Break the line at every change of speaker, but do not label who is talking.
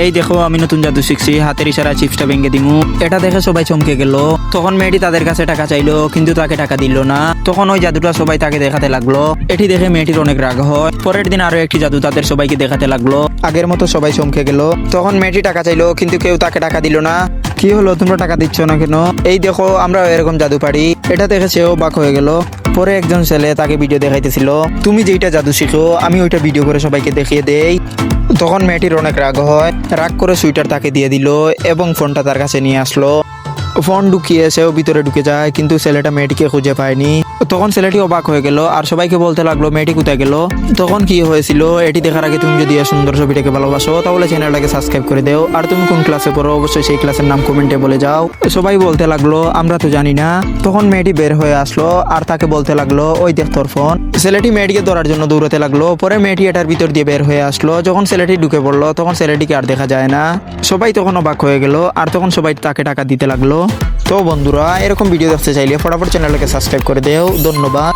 এই দেখো আমি নতুন জাদু শিখছি, হাতের ইশারায় চিপসটা ভেঙে দিমু। এটা দেখে সবাই চমকে গেল। তখন মেয়েটি তাদের কাছে টাকা চাইলো, কিন্তু তাকে টাকা দিল না। তখন ওই জাদুটা সবাই তাকে দেখাতে লাগলো। এটি দেখে মেয়েটির অনেক রাগ হয়। পরের দিন আরো একটি জাদু তাদের সবাইকে দেখাতে লাগলো। আগের মতো সবাই চমকে গেল। তখন মেয়েটি টাকা চাইলো, কিন্তু কেউ তাকে টাকা দিল না। কি হলো, তোমরা টাকা দিচ্ছ না কেন? এই দেখো আমরা এরকম জাদু পারি। এটা দেখে সেও বাক হয়ে গেল। পরে একজন ছেলে তাকে ভিডিও দেখাইতেছিল, তুমি যেইটা জাদু শিখো আমি ওইটা ভিডিও করে সবাইকে দেখিয়ে দেই। তখন মেয়েটির অনেক রাগ হয়। রাগ করে সুইটার তাকে দিয়ে দিল এবং ফোনটা তার কাছে নিয়ে আসলো। ফোন ঢুকিয়ে সেও ভিতরে ঢুকে যায়, কিন্তু ছেলেটা মেয়েটিকে খুঁজে পায়নি। তখন ছেলেটি অবাক হয়ে গেল আর সবাইকে বলতে লাগলো মেয়েটি কোথায় গেল। তখন কি হয়েছিল এটি দেখার আগে তুমি যদি এই সুন্দর ছবিটাকে ভালোবাসো তাহলে চ্যানেলটাকে সাবস্ক্রাইব করে দাও। আর তুমি কোন ক্লাসে পড়ো অবশ্যই সেই ক্লাসের নাম কমেন্টে বলে যাও। সবাই বলতে লাগলো আমরা তো জানি না। তখন মেয়েটি বের হয়ে আসলো আর তাকে বলতে লাগলো ওই দেখ তোর ফোন। ছেলেটি মেয়েটিকে ধরার জন্য দৌড়াতে লাগলো। পরে মেয়েটি এটার ভিতর দিয়ে বের হয়ে আসলো। যখন ছেলেটি ঢুকে পড়লো তখন ছেলেটিকে আর দেখা যায় না। সবাই তখন অবাক হয়ে গেল আর তখন সবাই তাকে টাকা দিতে লাগলো। তো বন্ধুরা, এরকম ভিডিও দেখতে চাইলে ফটাফট চ্যানেলটাকে সাবস্ক্রাইব করে দেও। ধন্যবাদ।